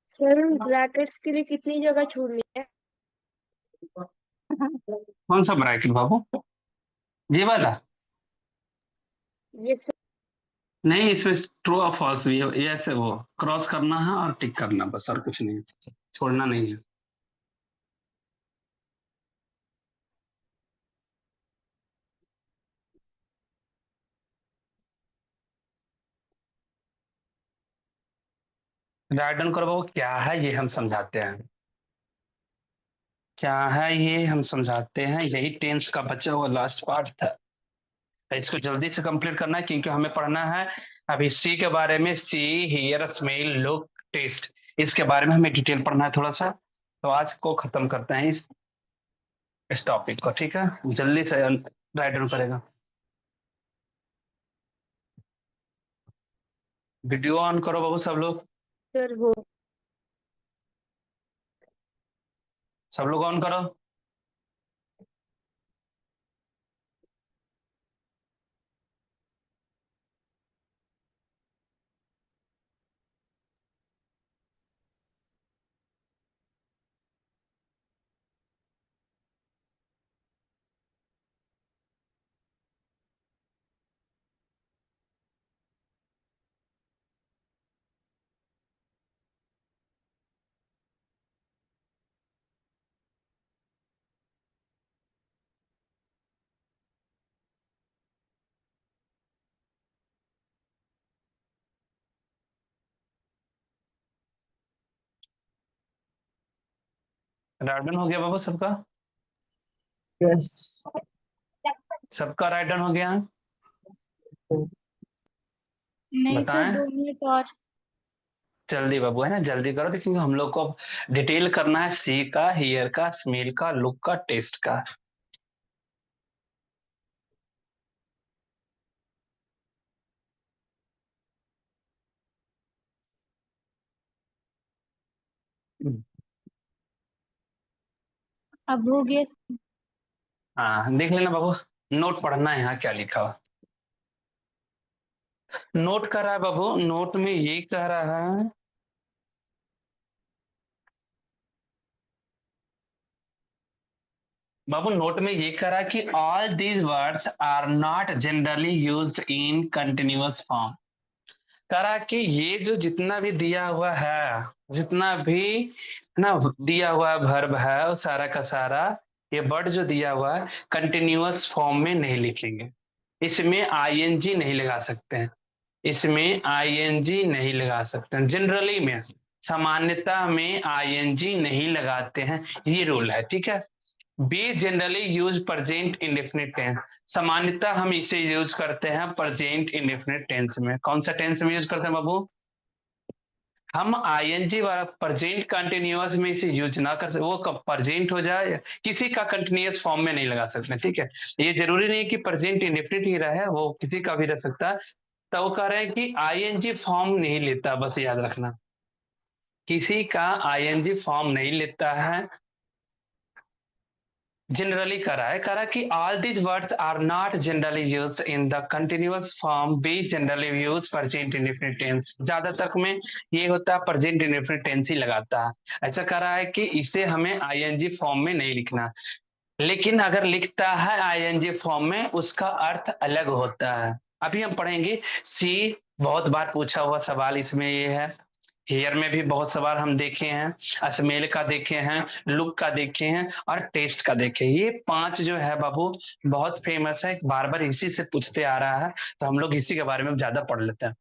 Sir brackets के लिए कितनी जगह छोड़नी है? कौन सा ब्रैकेट बाबू? ये वाला? ये सर। नहीं, इसमें ट्रू और फॉल्स भी है, ये ऐसे वो क्रॉस करना है और टिक करना, बस और कुछ नहीं, छोड़ना नहीं है। राइट डाउन करो बाबू, क्या है ये हम समझाते हैं। क्या है ये हम समझाते हैं, यही टेंस का बचा हुआ लास्ट पार्ट था। इसको जल्दी से कंप्लीट करना है क्योंकि हमें पढ़ना है अभी सी के बारे में। सी, हियर, स्मेल, लुक, टेस्ट, इसके बारे में हमें डिटेल पढ़ना है थोड़ा सा। तो आज को खत्म करते हैं इस टॉपिक को, ठीक है? जल्दी से राइट डाउन करेगा। वीडियो ऑन करो बाबू सब लोग। सर हो। सब लोग ऑन करो। राइट डाउन हो गया बाबू सबका? यस। सबका राइट डाउन हो गया? नहीं सर, बताएं। 2 मिनट और। जल्दी बाबू, है ना, जल्दी करो क्योंकि हम लोग को डिटेल करना है सी का, हियर का, स्मेल का, लुक का, टेस्ट का। अब हो गया। हाँ देख लेना बाबू, नोट पढ़ना है यहाँ क्या लिखा हुआ। नोट कर रहा है बाबू, नोट में ये कह रहा है, बाबू नोट में ये कह रहा है कि all these words are not generally used in continuous form. कह रहा है कि ये जो जितना भी दिया हुआ है, जितना भी ना दिया हुआ वर्ब है, वो सारा का सारा ये वर्ड जो दिया हुआ है कंटिन्यूअस फॉर्म में नहीं लिखेंगे। इसमें आईएनजी नहीं लगा सकते हैं, इसमें आईएनजी नहीं लगा सकते हैं, जनरली में, सामान्यता में आईएनजी नहीं लगाते हैं, ये रूल है, ठीक है? Be generally use present indefinite tense. सामान्यतः हम इसे यूज करते हैं प्रेजेंट इंडेफिनिट टेंस में। कौन सा टेंस में यूज करते हैं बाबू? हम आईएनजी वाला प्रेजेंट कंटिन्यूअस में इसे यूज ना कर सकते, वो कब प्रेजेंट हो जाए, किसी का कंटिन्यूअस फॉर्म में नहीं लगा सकते, ठीक है? ये जरूरी नहीं कि प्रेजेंट इंडेफिनिट ही रहे, वो किसी का भी रह सकता है। तो वो कह रहे हैं कि आईएनजी फॉर्म नहीं लेता, बस याद रखना, किसी का आईएनजी फॉर्म नहीं लेता है। जनरली करा कि all these words are not generally use in the continuous form, be generally use present indefinite tense. ज्यादातर में ये होता है प्रेजेंट इंडेफिनिट टेंस ही लगाता है। ऐसा करा है कि इसे हमें आईएनजी फॉर्म में नहीं लिखना, लेकिन अगर लिखता है आईएनजी फॉर्म में उसका अर्थ अलग होता है। अभी हम पढ़ेंगे सी। बहुत बार पूछा हुआ सवाल इसमें ये है। हेयर में भी बहुत सवाल हम देखे हैं, स्मेल का देखे हैं, लुक का देखे हैं और टेस्ट का देखे। ये पांच जो है बाबू बहुत फेमस है, बार बार इसी से पूछते आ रहा है, तो हम लोग इसी के बारे में ज्यादा पढ़ लेते हैं।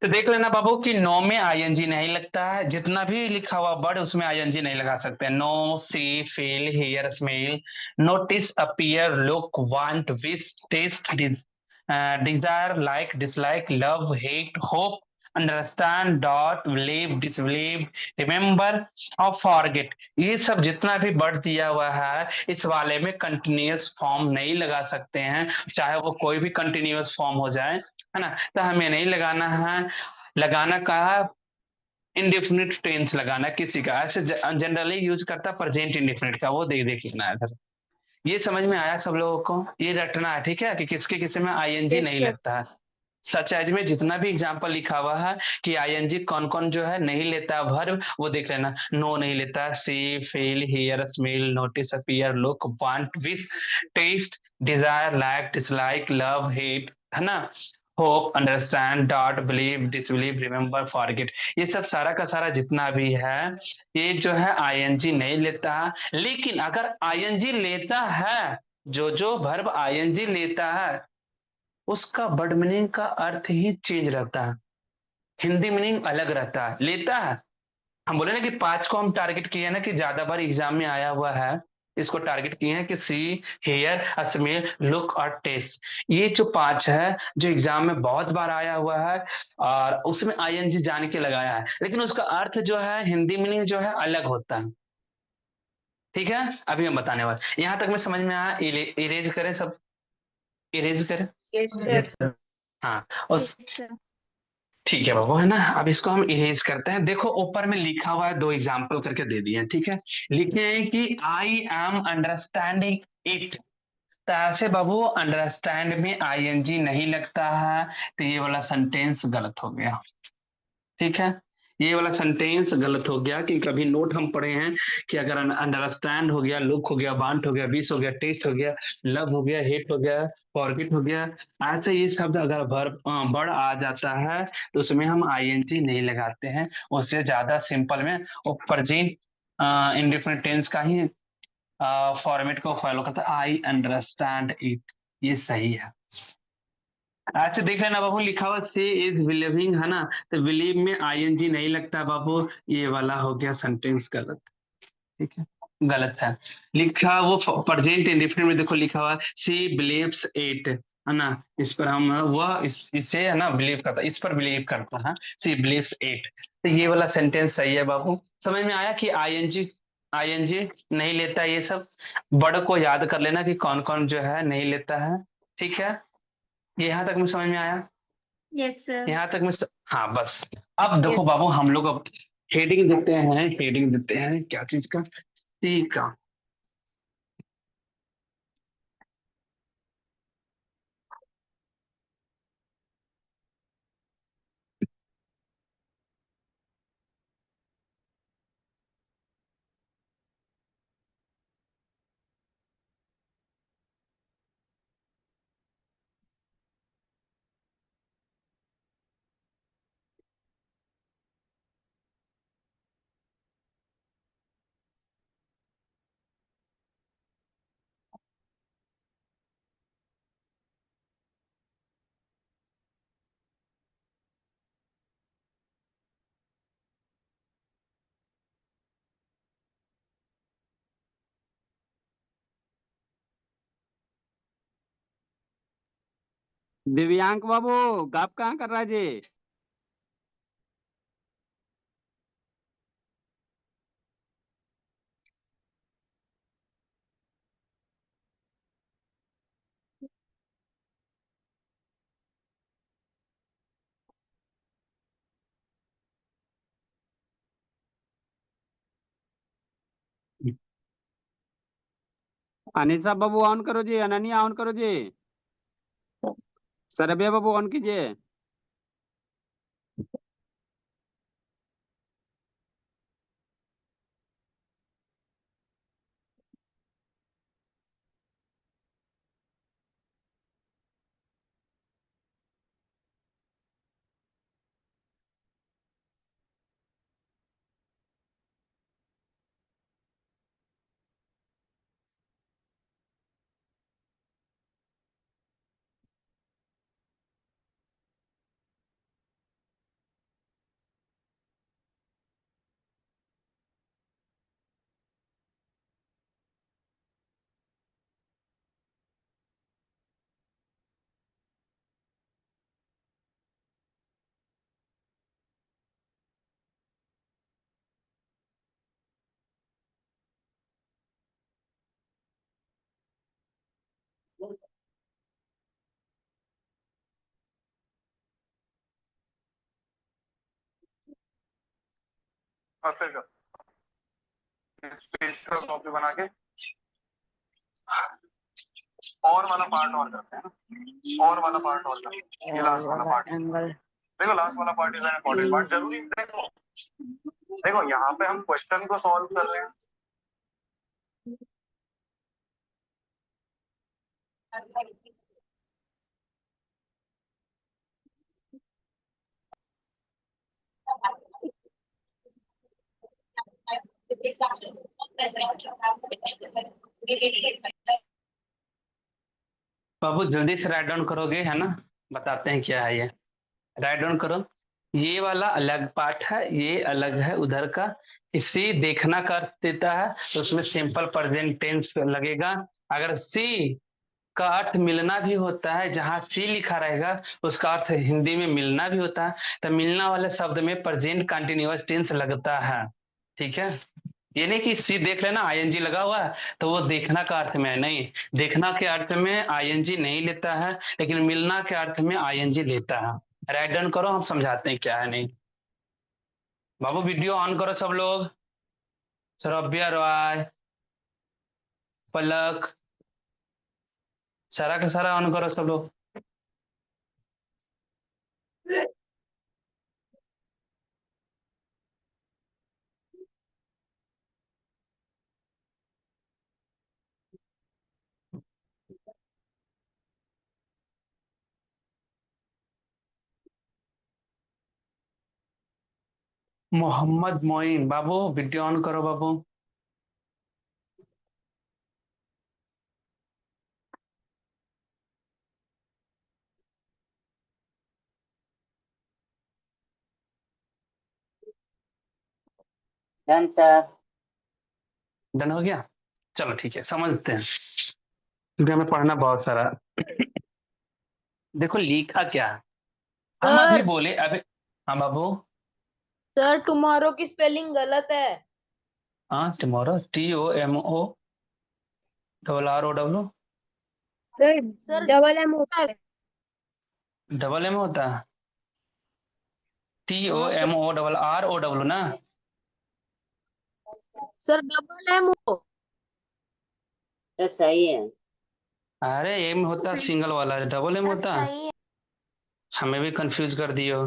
तो देख लेना बाबू कि नो में आईएनजी नहीं लगता है, जितना भी लिखा हुआ वर्ड उसमें आईएनजी नहीं लगा सकते। Know, see, feel, hear, smell, notice, appear, look, want, wish, taste, desire, like, dislike, love, hate, hope, understand, doubt, believe, disbelieve, remember और फॉरगेट, ये सब जितना भी वर्ड दिया हुआ है इस वाले में कंटिन्यूअस फॉर्म नहीं लगा सकते हैं, चाहे वो कोई भी कंटिन्यूअस फॉर्म हो जाए, है ना? तो हमें नहीं लगाना है। लगाना का इंडेफिनिट टेंस लगाना किसी का, ऐसे जनरली यूज करता प्रेजेंट इंडेफिनिट का, वो देख देख लिखना है इधर। ये समझ में आया सब लोगों को? ये रटना है, ठीक है, कि किसके किससे में आईएनजी यस नहीं सर। लगता है। सच एज में जितना भी एग्जाम्पल लिखा हुआ है कि आईएनजी कौन कौन जो है नहीं लेता है वर्ब, वो देख लेना। नो नहीं लेता, see, feel, hear, smell, notice, appear, look, want, wish, taste, desire, like, dislike, love, hate, है ना, hope, understand, doubt, believe, disbelieve, remember, forget, ये सब सारा का सारा जितना भी है, ये जो है आईएनजी नहीं लेता है। लेकिन अगर आईएनजी लेता है, जो वर्ब आईएनजी लेता है, उसका वर्ड मीनिंग का अर्थ ही चेंज रहता है, हिंदी मीनिंग अलग रहता है, लेता है। हम बोले ना कि 5 को हम टारगेट किए हैं ना, कि ज्यादा बार एग्जाम में आया हुआ है, इसको टारगेट किए हैं कि सी, हेयर, स्मेल, लुक और टेस्ट। ये जो 5 है, जो एग्जाम में बहुत बार आया हुआ है, और उसमें आईएनजी जान के लगाया है, लेकिन उसका अर्थ जो है, हिंदी मीनिंग जो है अलग होता है। ठीक है, अभी हम बताने वाले, यहां तक में समझ में आया? इरेज करें सब, इरेज करें। Yes Yes, sir. sir. हाँ, और यस सर। ठीक है बाबू, है ना। अब इसको हम इरेज करते हैं। देखो ऊपर में लिखा हुआ है, 2 एग्जाम्पल करके दे दिए हैं, ठीक है। लिखे हैं कि आई एम अंडरस्टैंडिंग इट। तो ऐसे बाबू अंडरस्टैंड में आईएनजी नहीं लगता है, तो ये वाला सेंटेंस गलत हो गया, ठीक है। ये वाला सेंटेंस गलत हो गया, कि कभी नोट हम पढ़े हैं कि अगर अंडरस्टैंड हो गया, लुक हो गया, वांट हो गया, विश हो गया, टेस्ट हो गया, लव हो गया, हेट हो गया, फॉरगेट हो गया, ऐसे ये शब्द अगर वर्ब वर्ड आ जाता है, तो उसमें हम आईएनजी नहीं लगाते हैं। उससे ज्यादा सिंपल में वो प्रेजेंट इंडिफिनिट टेंस का ही फॉर्मेट को फॉलो करता है, आई अंडरस्टैंड इट, ये सही है। अच्छा देख लेना बाबू, लिखा हुआ सी इज बिलीविंग, है ना, तो बिलीव में आईएनजी नहीं लगता बाबू, ये वाला हो गया सेंटेंस गलत, ठीक है, गलत है। लिखा वो प्रेजेंट इंडिफिनिट में देखो लिखा हुआ सी बिलीव्स इट, है ना, इस पर हम वह इसे है ना बिलीव करता, इस पर बिलीव करता है, सी बिलीव्स इट, तो ये वाला सेंटेंस सही है बाबू। समझ में आया कि आईएनजी आईएनजी नहीं लेता ये सब। वर्ड को याद कर लेना कि कौन कौन जो है नहीं लेता है, ठीक है। ये यहां तक में समझ में आया? Yes sir. यहाँ तक में हाँ बस। अब यस। देखो बाबू, हम लोग अब हेडिंग देते हैं, हेडिंग देते हैं क्या चीज का, सी का। दिव्यांक बाबू, गप कहाँ कर रहा जी? अनिशा बाबू ऑन करो जी, अनन्या ऑन करो जी, सरबिया बाबू ऑन कीजिए। और फिर इस पेज पर कॉपी बना के और वाला पार्ट और करते हैं ना, और वाला पार्ट और करते हैं, ये लास्ट वाला पार्ट। देखो लास्ट वाला पार्ट इज इंपॉर्टेंट पार्ट, जरूरी देखो देखो यहाँ पे हम क्वेश्चन को सॉल्व कर रहे हैं। बाबू जल्दी से राइट डाउन करोगे, है ना? बताते हैं क्या है ये। राइट डाउन करो। ये वाला अलग पार्ट है, ये अलग है उधर का। इसी देखना का अर्थ देता है तो उसमें सिंपल प्रेजेंट टेंस लगेगा। अगर सी का अर्थ मिलना भी होता है, जहां सी लिखा रहेगा उसका अर्थ हिंदी में मिलना भी होता है, तो मिलना वाले शब्द में प्रेजेंट कंटिन्यूअस टेंस लगता है। ठीक है, ये नहीं कि सी देख लेना आईएनजी लगा हुआ है तो वो देखना का अर्थ में है, नहीं। देखना के अर्थ में आईएनजी नहीं लेता है, लेकिन मिलना के अर्थ में आईएनजी लेता है। राइट डाउन करो, हम समझाते हैं क्या है नहीं। बाबू वीडियो ऑन करो सब लोग। सौरभ्य रॉय, पलक, सारा का सारा ऑन करो सब लोग। मोहम्मद मोइन, बाबू वीडियो ऑन करो बाबू। Done sir. डन हो गया? चलो ठीक है, समझते हैं क्योंकि हमें पढ़ना बहुत सारा। देखो लिखा क्या है, हम अभी सर बोले अभी। हाँ बाबू। सर टुमारो की स्पेलिंग गलत है। हाँ, tomorrow TOMO ROW। Sir double M होता है। डबल एम होता है, हाँ सर, TOMO ROW ना। सर डबल एम हो। सर सही है। अरे एम होता सिंगल वाला, डबल एम होता। सही है। हमें भी कंफ्यूज कर दियो।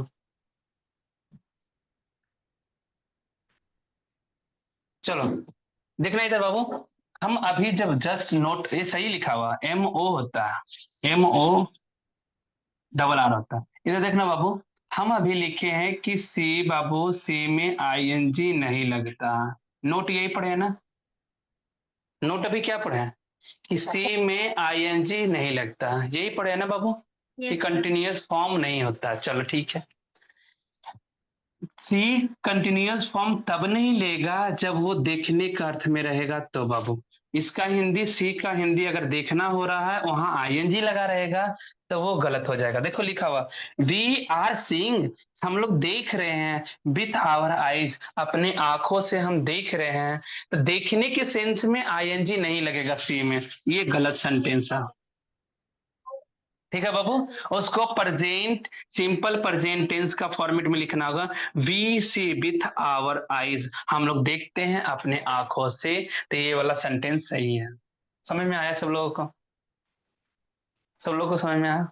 चलो देखना इधर बाबू। हम अभी जब जस्ट नोट, ये सही लिखा हुआ MO होता है, MO होता है। इधर देखना बाबू, हम अभी लिखे हैं कि सी, बाबू सी में ING नहीं लगता। नोट यही पढ़े है ना? नोट अभी क्या पढ़े हैं कि सी में ING नहीं लगता, यही पढ़े है ना बाबू? कि कंटिन्यूअस फॉर्म नहीं होता। चलो ठीक है, सी कंटिन्यूअस फॉर्म तब नहीं लेगा जब वो देखने का अर्थ में रहेगा तो बाबू। इसका हिंदी, सी का हिंदी अगर देखना हो रहा है वहां ING लगा रहेगा तो वो गलत हो जाएगा। देखो लिखा हुआ वी आर सीइंग, हम लोग देख रहे हैं, विथ आवर आईज, अपने आंखों से हम देख रहे हैं, तो देखने के सेंस में ING नहीं लगेगा सी में, ये गलत सेंटेंस है। ठीक है बाबू, उसको प्रेजेंट, सिंपल प्रेजेंट टेंस का फॉर्मेट में लिखना होगा। We see with our eyes, हम लोग देखते हैं अपने आंखों से, तो ये वाला सेंटेंस सही है। समझ में आया सब लोगों को? सब लोगों को समझ में आया?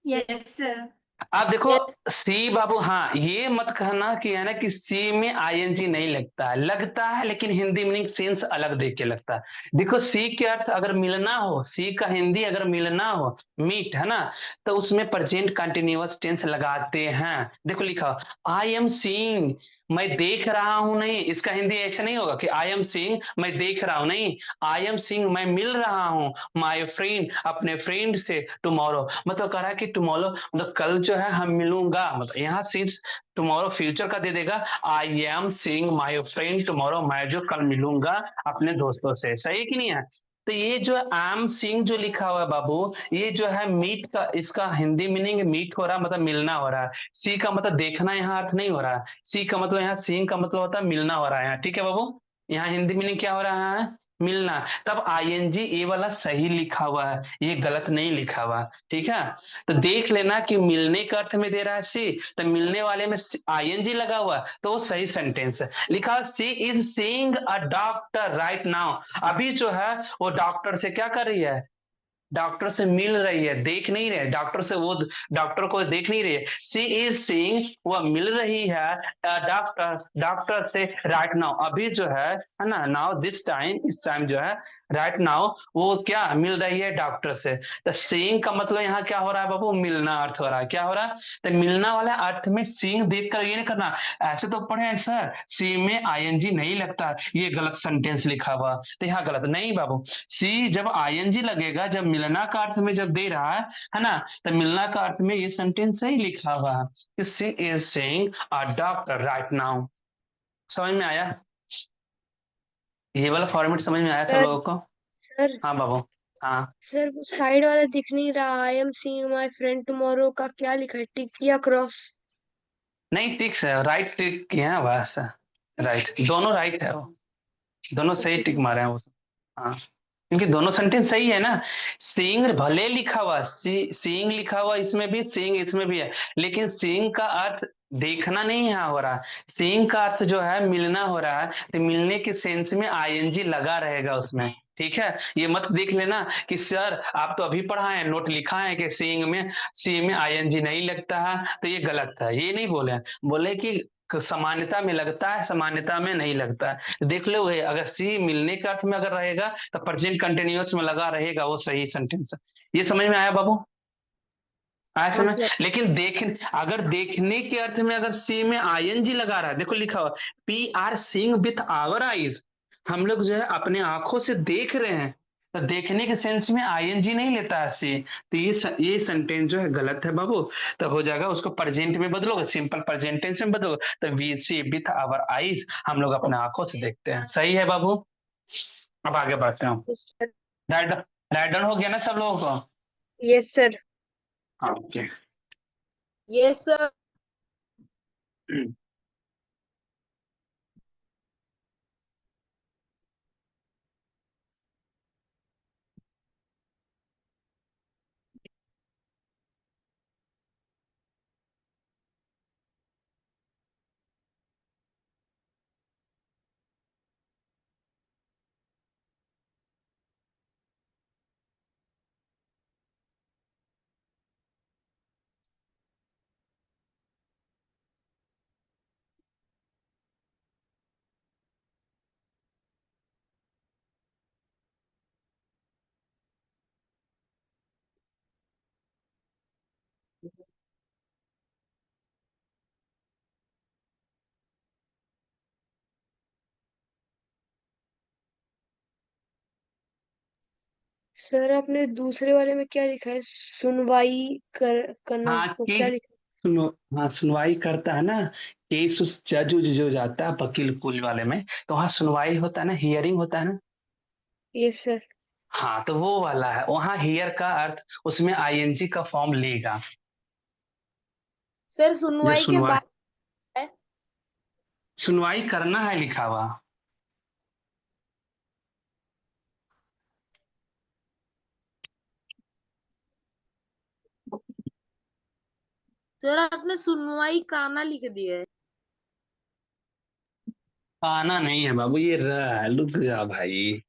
Yes sir. आप देखो यस सी बाबू, हाँ ये मत कहना कि है ना कि सी में ING नहीं लगता है, लगता है लेकिन हिंदी मीनिंग सेंस अलग देख के लगता है। देखो सी के अर्थ अगर मिलना हो, सी का हिंदी अगर मिलना हो, मीट है ना, तो उसमें प्रेजेंट कंटिन्यूअस टेंस लगाते हैं। देखो लिखा आई एम सीइंग, मैं देख रहा हूं, नहीं, इसका हिंदी ऐसा नहीं होगा कि आई एम सीइंग मैं देख रहा हूं, नहीं, आई एम सीइंग मैं मिल रहा हूं माय फ्रेंड, अपने फ्रेंड से, टुमारो मतलब कह रहा है कि टुमारो मतलब कल जो है हम मिलूंगा, मतलब यहाँ सिंस टुमारो फ्यूचर का दे देगा, I am seeing my friend tomorrow, मैं जो कल मिलूंगा अपने दोस्तों से। सही कि नहीं है? तो ये जो आई एम सीइंग जो लिखा हुआ है बाबू, ये जो है मीट का, इसका हिंदी मीनिंग मीट हो रहा है, मतलब मिलना हो रहा है। सी का मतलब देखना यहाँ अर्थ नहीं हो रहा है, सी का मतलब यहाँ सीइंग का मतलब होता है मिलना हो रहा है यहाँ। ठीक है बाबू, यहाँ हिंदी मीनिंग क्या हो रहा है? मिलना। तब ING ये वाला सही लिखा हुआ है, ये गलत नहीं लिखा हुआ। ठीक है, तो देख लेना कि मिलने का अर्थ में दे रहा है सी, तो मिलने वाले में ING लगा हुआ है तो वो सही सेंटेंस है। लिखा she is seeing a doctor right now, अभी जो है वो डॉक्टर से क्या कर रही है? डॉक्टर से मिल रही है, देख नहीं रहे डॉक्टर से, वो डॉक्टर को देख नहीं रही है। शी इज सीइंग, वह मिल रही है डॉक्टर, डॉक्टर से राइट नाउ, अभी जो है ना, नाउ दिस टाइम, इस टाइम जो है राइट नाउ, वो क्या मिल रही है डॉक्टर से। तो सीइंग का मतलब यहाँ क्या हो रहा है बाबू, मिलना अर्थ हो रहा है। क्या हो रहा है, तो मिलना वाला अर्थ में सीइंग देख कर ये नहीं करना। ऐसे तो पढ़े हैं सर, सी में आईएनजी नहीं लगता, ये गलत सेंटेंस लिखा हुआ, तो यहाँ गलत नहीं बाबू। सी जब आईएनजी लगेगा, जब मिलना का अर्थ में जब दे रहा है ना, तो मिलना का अर्थ में ये सेंटेंस सही लिखा हुआ है कि she is saying a doctor right now. समझ में आया, ये वाला फॉर्मेट समझ में आया सब सर लोगों को? सर हाँ बाबू। हाँ सर वो साइड वाला दिख नहीं रहा, I am seeing my friend tomorrow का क्या लिखा है, टिक या क्रॉस? नहीं, टिक है, राइट टिक किए हैं बस, राइट, दोनों राइट है वो, दोनों सही ओके टिक सर। मारे हैं वो। हाँ, क्योंकि दोनों सेंटेंस सही है ना। सीइंग भले लिखा हुआ, सीइंग लिखा हुआ इसमें भी, सीइंग इसमें भी है, लेकिन सीइंग का अर्थ देखना नहीं यहाँ हो रहा। सीइंग का अर्थ जो है मिलना हो रहा है, तो मिलने के सेंस में आईएनजी लगा रहेगा उसमें। ठीक है, ये मत देख लेना कि सर आप तो अभी पढ़ा है, नोट लिखा है कि सीइंग में, सी में आईएनजी नहीं लगता है, तो ये गलत है, ये नहीं बोले। बोले कि सामान्यता में लगता है, सामान्यता में नहीं लगता है। देख लो, अगर सी मिलने के अर्थ में अगर रहेगा तो प्रेजेंट कंटिन्यूअस में लगा रहेगा, वो सही सेंटेंस है। ये समझ में आया बाबू, आया हाँ समझ? सर। लेकिन अगर देखने के अर्थ में अगर सी में आईएनजी लगा रहा है, देखो लिखा हुआ P R seeing with our eyes, हम लोग जो है अपने आंखों से देख रहे हैं, तो देखने के सेंस में आईएनजी नहीं लेता है सी, तो ये सेंटेंस जो है गलत है बाबू। तो हो जाएगा, उसको प्रेजेंट में बदलोगे, सिंपल प्रेजेंट टेंस में बदलोगे, तो we see with our eyes, हम लोग अपने आंखों से देखते हैं। सही है बाबू, अब आगे बढ़ते हैं। Yes sir. Right, write down हो गया ना सब लोगों को? Yes sir. हाँ ओके। Yes sir. सर आपने दूसरे वाले में क्या लिखा है, सुनवाई करना, हाँ वो कि क्या लिखा सुनो, हाँ सुनवाई करता है ना, केस उस जज उज जो जाता है वकील कुल वाले में, तो वहाँ सुनवाई होता है ना, हियरिंग होता है ना। है? Yes sir. हाँ, तो वो वाला है, वहाँ हियर का अर्थ उसमें आईएनजी का फॉर्म लेगा। सर जो सुनवाई के सुनवाई, बाद है। सुनवाई करना है लिखा हुआ। सर आपने सुनवाई काना लिख दिया है। आना नहीं है बाबू, ये रुक जा भाई,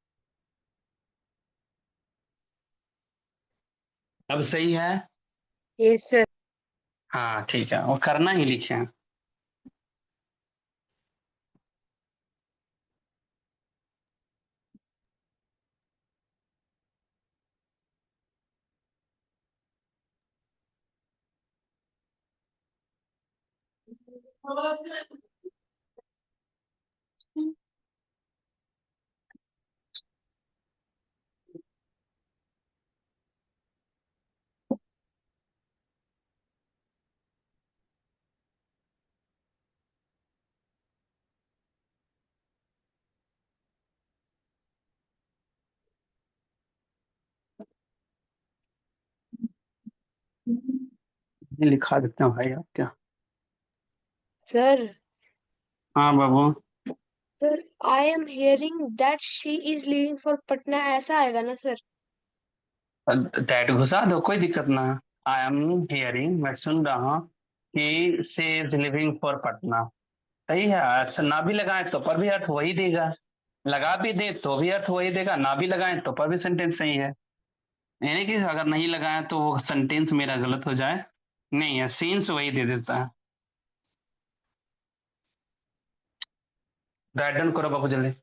अब सही है। Yes sir. हाँ ठीक है, वो करना ही लिखे हैं। ये लिखा देते हैं भाई, आप क्या। सर हाँ बाबू, sir I am hearing that she is leaving for Patna, ऐसा आएगा ना सर? डैट घुसा दो, कोई दिक्कत ना। आई एम हियरिंग, मैं सुन रहा हूँ कि से इज लिविंग फॉर पटना। सही है, अच्छा ना भी लगाए तो पर भी अर्थ वही देगा, लगा भी दे तो भी अर्थ वही देगा, ना भी लगाए तो पर भी सेंटेंस सही है। यानी कि अगर नहीं लगाया तो वो सेंटेंस मेरा गलत हो जाए। नहीं है, सीन्स वही दे देता है। राइट डाउन करो बाबू जल्दी।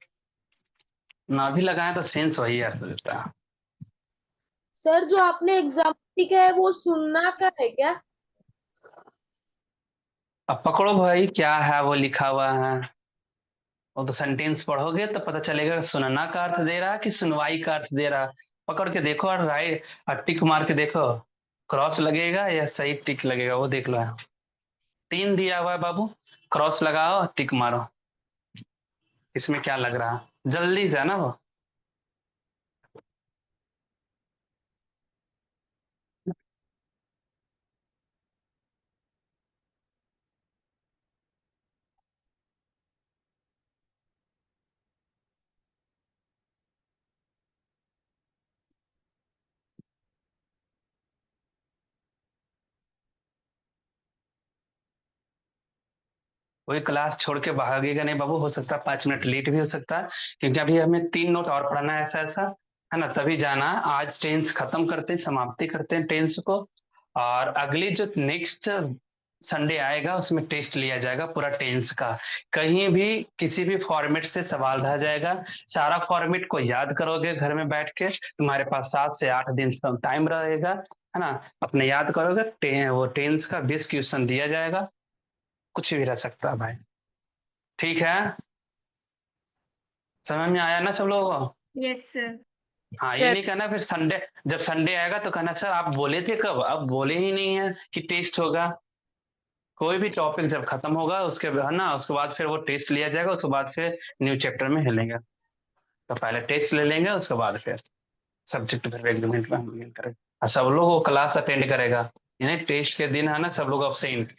ना भी लगाया तो सेंस वही अर्थ देता है। सर जो आपने एग्जाम्पल लिखा है वो सुनना का है क्या? अब पकड़ो भाई क्या है वो लिखा हुआ है। वो तो सेंटेंस पढ़ोगे तो पता चलेगा सुनना का अर्थ दे रहा है कि सुनवाई का अर्थ दे रहा है। पकड़ के देखो और राइट और टिक मार के देखो, क्रॉस लगेगा या सही टिक लगेगा वो देख लो। 3 दिया हुआ है बाबू, क्रॉस लगाओ टिक मारो, इसमें क्या लग रहा है जल्दी से है ना वो। कोई क्लास छोड़ के भागेगा नहीं बाबू, हो सकता है 5 मिनट लेट भी हो सकता है, क्योंकि अभी हमें 3 नोट और पढ़ना है ऐसा ऐसा, है ना, तभी जाना। आज टेंस खत्म करते हैं, समाप्ति करते हैं टेंस को, और अगली जो नेक्स्ट संडे आएगा उसमें टेस्ट लिया जाएगा पूरा टेंस का। कहीं भी किसी भी फॉर्मेट से सवाल रह जाएगा, सारा फॉर्मेट को याद करोगे घर में बैठ के, तुम्हारे पास 7 से 8 दिन टाइम रहेगा, है ना। अपने याद करोगे, वो टेंस का 20 क्वेश्चन दिया जाएगा, कुछ भी रह सकता है भाई। ठीक है, समझ में आया ना सब लोगों को? Yes sir. हाँ, ये सर नहीं कहना फिर संडे, जब संडे आएगा तो कहना सर आप बोले थे कब, अब बोले ही नहीं है कि टेस्ट होगा। कोई भी टॉपिक जब खत्म होगा उसके, है ना, उसके बाद फिर वो टेस्ट लिया जाएगा, उसके बाद फिर न्यू चैप्टर में हिलेंगे। तो पहले टेस्ट ले लेंगे, उसके बाद फिर सब्जेक्ट फिर एग्रीमेंट में हम लोग करेंगे, और सब लोग वो क्लास अटेंड करेगा, यानी टेस्ट के दिन है ना सब लोग अब्सेंट।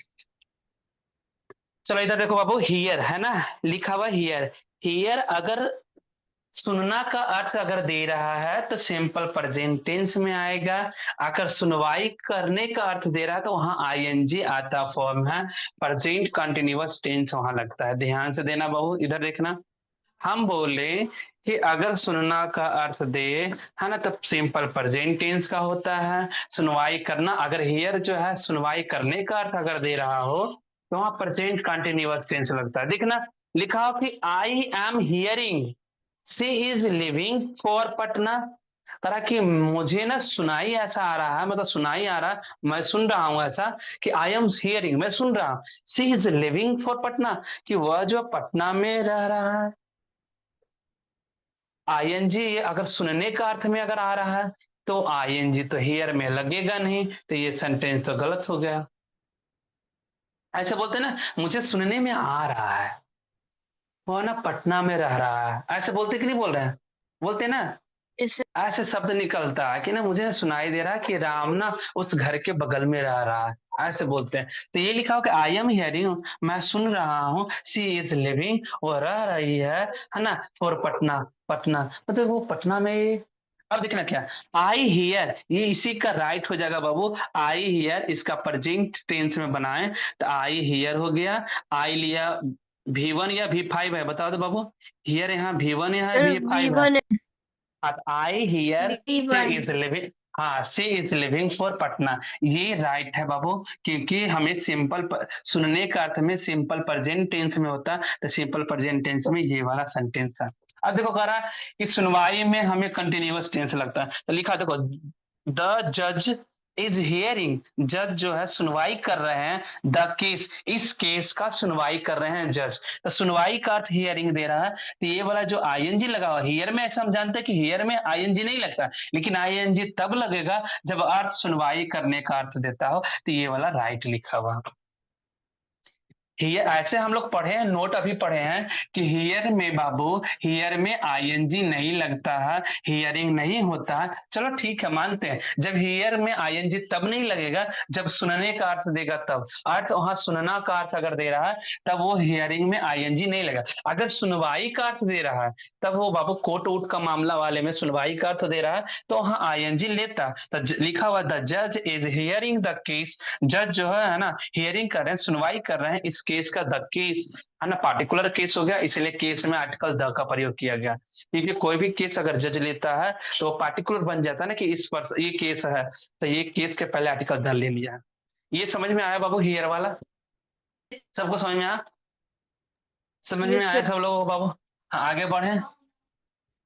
चलो इधर देखो बाबू, हियर है ना लिखा हुआ, हियर। हियर अगर सुनना का अर्थ अगर दे रहा है तो सिंपल प्रेजेंट टेंस में आएगा। अगर सुनवाई करने का अर्थ दे रहा है तो वहां आईएनजी आता फॉर्म है, प्रेजेंट कंटिन्यूअस टेंस वहां लगता है। ध्यान से देना बहू, इधर देखना। हम बोले कि अगर सुनना का अर्थ दे, है ना, तब सिंपल प्रेजेंट टेंस का होता है। सुनवाई करना, अगर हियर जो है सुनवाई करने का अर्थ अगर दे रहा हो तो वहां प्रेजेंट कंटिन्यूअस टेंस लगता है। देखना लिखा हो कि आई am hearing she is living for Patna, करा कि मुझे ना सुनाई ऐसा आ रहा है, मतलब सुनाई आ रहा है, मैं सुन रहा हूं ऐसा, कि आई एम हियरिंग मैं सुन रहा हूं, she is living for Patna, कि वह जो पटना में रह रहा है। आईएनजी अगर सुनने का अर्थ में अगर आ रहा है तो आईएनजी तो हियर में लगेगा नहीं, तो ये सेंटेंस तो गलत हो गया। ऐसे बोलते हैं ना, मुझे सुनने में आ रहा है वो ना पटना में रह रहा है, ऐसे बोलते कि नहीं बोल रहे हैं, बोलते ना। इस ऐसे शब्द निकलता है कि ना मुझे सुनाई दे रहा है कि राम ना उस घर के बगल में रह रहा है, ऐसे बोलते हैं। तो ये लिखा हो कि आई एम हियरिंग, मैं सुन रहा हूँ, सी इज लिविंग, वो रह रही है ना, फॉर पटना, पटना मतलब वो पटना में। अब देखना क्या, आई हियर, ये इसी का राइट हो जाएगा बाबू। आई हियर इसका प्रेजेंट टेंस में बनाए तो आई हियर हो गया। आई लिया V1 या V5 है, बताओ तो बाबू। हियर यहाँ V1 है सर V5 है? V1 I hear see V1। Is living, हाँ she is living for Patna, ये राइट है बाबू। क्योंकि हमें सिंपल सुनने का अर्थ में सिंपल प्रेजेंट टेंस में होता है, तो सिंपल प्रेजेंट टेंस में ये वाला सेंटेंस है। अब देखो कह रहा कि सुनवाई में हमें कंटिन्यूअस टेंस लगता है, तो लिखा देखो, द जज इज हियरिंग, जज जो है सुनवाई कर रहे हैं, द केस इस केस का सुनवाई कर रहे हैं जज, तो सुनवाई का अर्थ हियरिंग दे रहा है। तो ये वाला जो आईएनजी लगा हुआ हियर में, ऐसा हम जानते हैं कि हियर में आईएनजी नहीं लगता, लेकिन आईएनजी तब लगेगा जब अर्थ सुनवाई करने का अर्थ देता हो, तो ये वाला राइट लिखा हुआ। हियर ऐसे हम लोग पढ़े हैं, नोट अभी पढ़े हैं कि हियर में बाबू, हियर में आईएनजी नहीं लगता है, हियरिंग नहीं होता है। चलो ठीक है मानते हैं, जब हियर में आईएनजी तब नहीं लगेगा जब सुनने का अर्थ देगा, तब अर्थ वहां सुनना का अर्थ अगर दे रहा है तब वो हियरिंग में आईएनजी नहीं लगेगा। अगर सुनवाई का अर्थ दे रहा है तब वो बाबू कोर्ट वोट का मामला वाले में सुनवाई का अर्थ दे रहा है तो वहां आईएनजी लेता। तो लिखा हुआ द जज इज हियरिंग द केस, जज जो है ना हियरिंग कर रहे हैं, सुनवाई कर रहे हैं इस केस का द केस है ना, पार्टिकुलर केस हो गया, इसलिए केस में आर्टिकल द का प्रयोग किया गया। क्योंकि कोई भी केस अगर जज लेता है तो वो पार्टिकुलर बन जाता है ना कि इस पर ये केस है, तो ये केस के पहले आर्टिकल द ले लिया। ये समझ में आया बाबू हियर वाला? सबको समझ में आया? समझ में यस आया सर। सब लोगों को बाबू? हाँ, आगे बढ़े,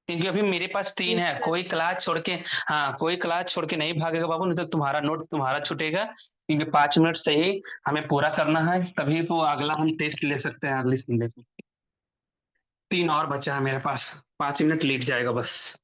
क्योंकि अभी मेरे पास 3 यस है, सर। कोई क्लास छोड़ के, हाँ कोई क्लास छोड़ के नहीं भागेगा बाबू, नहीं तो तुम्हारा नोट तुम्हारा छूटेगा। क्योंकि 5 मिनट से ही हमें पूरा करना है, तभी तो अगला हम टेस्ट ले सकते हैं अगले संडे को। 3 और बचा है मेरे पास, 5 मिनट लेट जाएगा बस।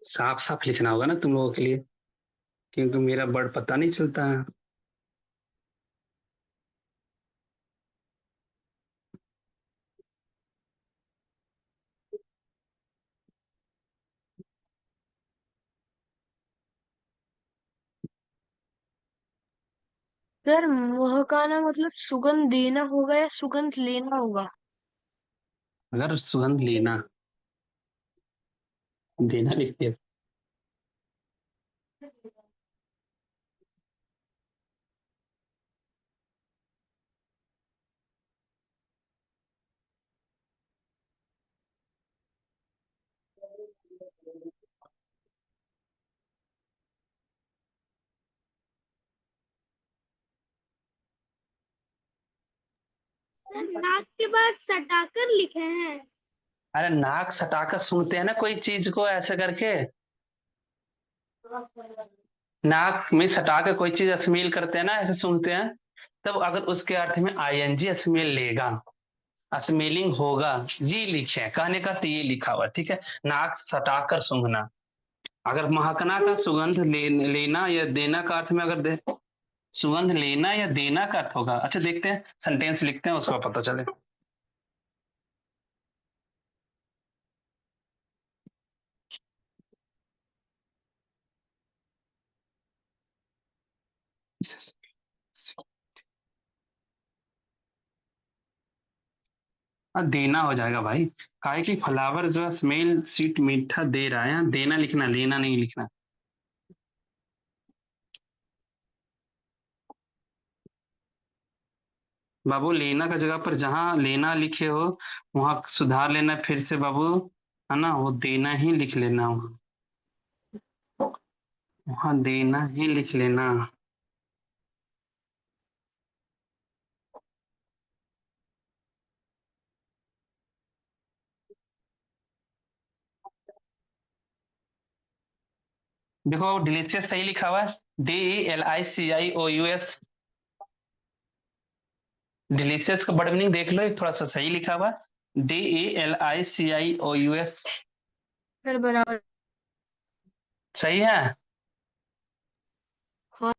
साफ साफ लिखना होगा ना तुम लोगों के लिए, क्योंकि मेरा वर्ड पता नहीं चलता है। सर महकाना मतलब सुगंध देना होगा या सुगंध लेना होगा? अगर सुगंध लेना, देना लिख दिया। सर नाक के बाद सटाकर लिखे हैं। अरे नाक सटाकर सुनते हैं ना कोई चीज को ऐसे करके, नाक में सटा के कोई चीज स्मेल करते हैं ना, ऐसे सुनते हैं। तब अगर उसके अर्थ में आईएनजी स्मेल लेगा, स्मेलिंग होगा, ये लिखे कहने का तो ये लिखा हुआ, ठीक है। नाक सटाकर सूंघना, अगर महकना का सुगंध लेना या देना का अर्थ में अगर सुगंध लेना या देना का अर्थ होगा। अच्छा देखते हैं, सेंटेंस लिखते हैं, उसका पता चले। देना हो जाएगा भाई, काहे कि फ्लावर जो है स्मेल स्वीट मीठा दे रहा है, यहाँ देना लिखना, लेना नहीं लिखना। बाबू लेना का जगह पर जहां लेना लिखे हो वहां सुधार लेना फिर से बाबू, है ना, वो देना ही लिख लेना, वहां देना ही लिख लेना। देखो डिलीशियस सही लिखा हुआ है, DELICIOUS। डिलीशियस का बड़ा मीनिंग देख लो, ये थोड़ा सा सही लिखा हुआ, DELICIOUS। सर बराबर। सही है। हाँ।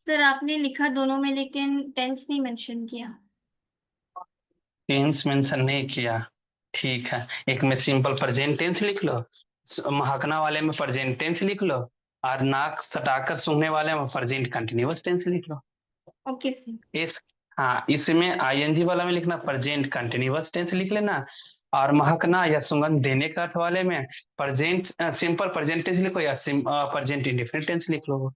सर आपने लिखा दोनों में लेकिन टेंस नहीं मेंशन किया। टेंस मेंशन नहीं किया, ठीक है। एक में सिंपल प्रेजेंट टेंस लिख लो, महकना वाले में प्रेजेंट टेंस लिख लो, और नाक सटाकर सूंघने वाले में प्रेजेंट कंटिन्यूअस टेंस लिख लो। Okay sir. इस, हाँ इसमें आईएनजी वाला में लिखना प्रेजेंट कंटिन्यूअस टेंस लिख लेना, और महकना या सुगंध देने का अर्थ वाले में प्रेजेंट सिंपल प्रेजेंट टेंस लिखो या प्रेजेंट इंडेफिनिट टेंस लिख लो।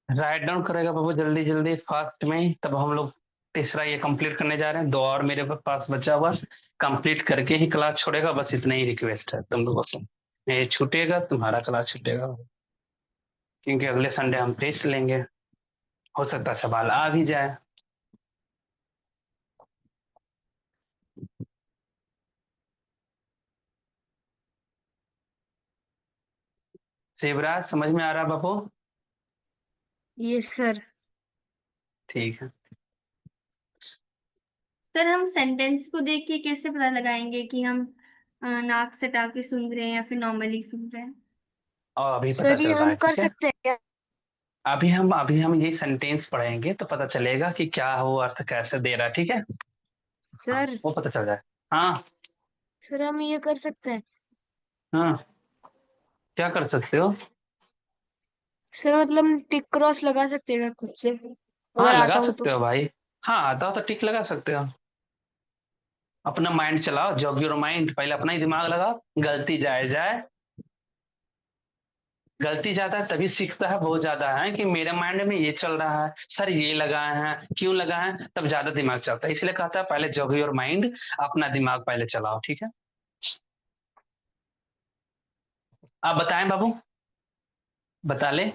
राइट डाउन करेगा बाबू जल्दी जल्दी फास्ट में, तब हम लोग तीसरा ये कंप्लीट करने जा रहे हैं। 2 और मेरे पास बचा हुआ, कंप्लीट करके ही क्लास छोड़ेगा, बस इतना ही रिक्वेस्ट है तुम लोगों से। ये छूटेगा तुम्हारा क्लास छूटेगा, क्योंकि अगले संडे हम टेस्ट लेंगे, हो सकता है सवाल आ भी जाए। शिवराज समझ में आ रहा बाबू? Yes sir. ठीक है। सर हम सेंटेंस को देख के कैसे पता लगाएंगे कि हम नाक सटा के सूंघ रहे हैं या फिर नॉर्मली सूंघ रहे हैं? और अभी पता सर ये चल रहा हम है, कर ठीक है। सकते हैं क्या? अभी हम ये सेंटेंस पढ़ेंगे तो पता चलेगा कि क्या वो अर्थ कैसे दे रहा है, ठीक है। हाँ, सर वो पता चल जाए। हाँ सर हम ये कर सकते हैं। हाँ, क्या कर सकते हो? सर मतलब टिक क्रॉस लगा सकते हैं क्या खुद से, हाँ अगर लगा आता हो तो? सकते हो भाई। हाँ आता हो तो टिक लगा सकते हो। अपना माइंड चलाओ, जॉग योर माइंड, पहले अपना ही दिमाग लगाओ। गलती जाए जाए, गलती ज्यादा है तभी सीखता है, बहुत ज्यादा है कि मेरे माइंड में ये चल रहा है, सर ये लगाए हैं, क्यों लगाए हैं, तब ज्यादा दिमाग चलता है। इसलिए कहता है पहले जॉग योर माइंड, अपना दिमाग पहले चलाओ, ठीक है। आप बताएं बाबू, बता ले।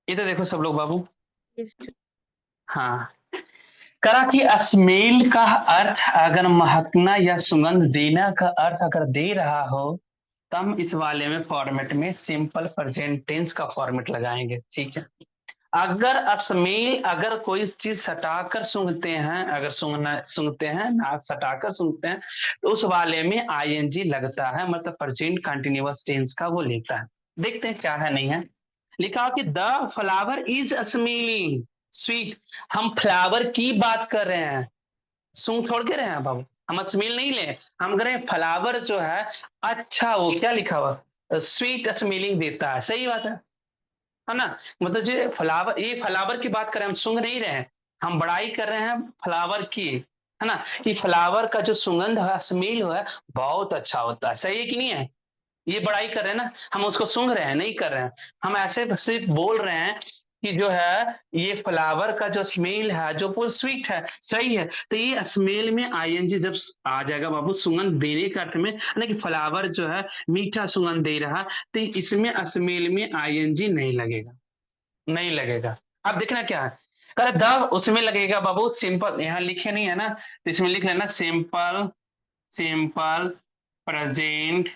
इधर देखो सब लोग बाबू। हाँ, करा कि स्मेल का अर्थ अगर महकना या सुगंध देना का अर्थ अगर दे रहा हो, तो हम इस वाले में फॉर्मेट में सिंपल प्रेजेंट टेंस का फॉर्मेट लगाएंगे, ठीक है। अगर स्मेल, अगर कोई चीज सटाकर सूंघते हैं, अगर सूंघते हैं, नाक सटाकर सूंघते हैं, तो उस वाले में आईएनजी लगता है, मतलब प्रेजेंट कंटिन्यूअस टेंस का वो लेता है। देखते हैं क्या है नहीं है। लिखा हो कि the flower is smelling sweet. हम फ्लावर की बात कर रहे हैं, सूंघ छोड़ के रहे हैं बाबू, हम स्मेल नहीं ले, हम कह रहे हैं फ्लावर जो है अच्छा, वो क्या लिखा हुआ, स्वीट स्मेलिंग देता है, सही बात है ना। मतलब जो फ्लावर, ये फ्लावर की बात करें, हम सूंघ नहीं रहे हैं, हम बड़ाई कर रहे हैं फ्लावर की, है ना, कि फ्लावर का जो सुगंध है, स्मेल है, बहुत अच्छा होता है, सही है कि नहीं है। ये बड़ाई कर रहे हैं ना, हम उसको सूंघ रहे हैं, नहीं कर रहे हैं, हम ऐसे सिर्फ बोल रहे हैं कि जो है ये फ्लावर का जो स्मेल है जो वो स्वीट है, सही है। तो ये स्मेल में आईएनजी जब आ जाएगा बाबू, सुगंध देने के अर्थ में, ना कि फ्लावर जो है मीठा सुगंध दे रहा, तो इसमें स्मेल में आईएनजी नहीं लगेगा, नहीं लगेगा। अब देखना क्या है, अरे द उसमें लगेगा बाबू सिंपल, यहाँ लिखे नहीं है ना, तो इसमें लिख लेना simple, simple present,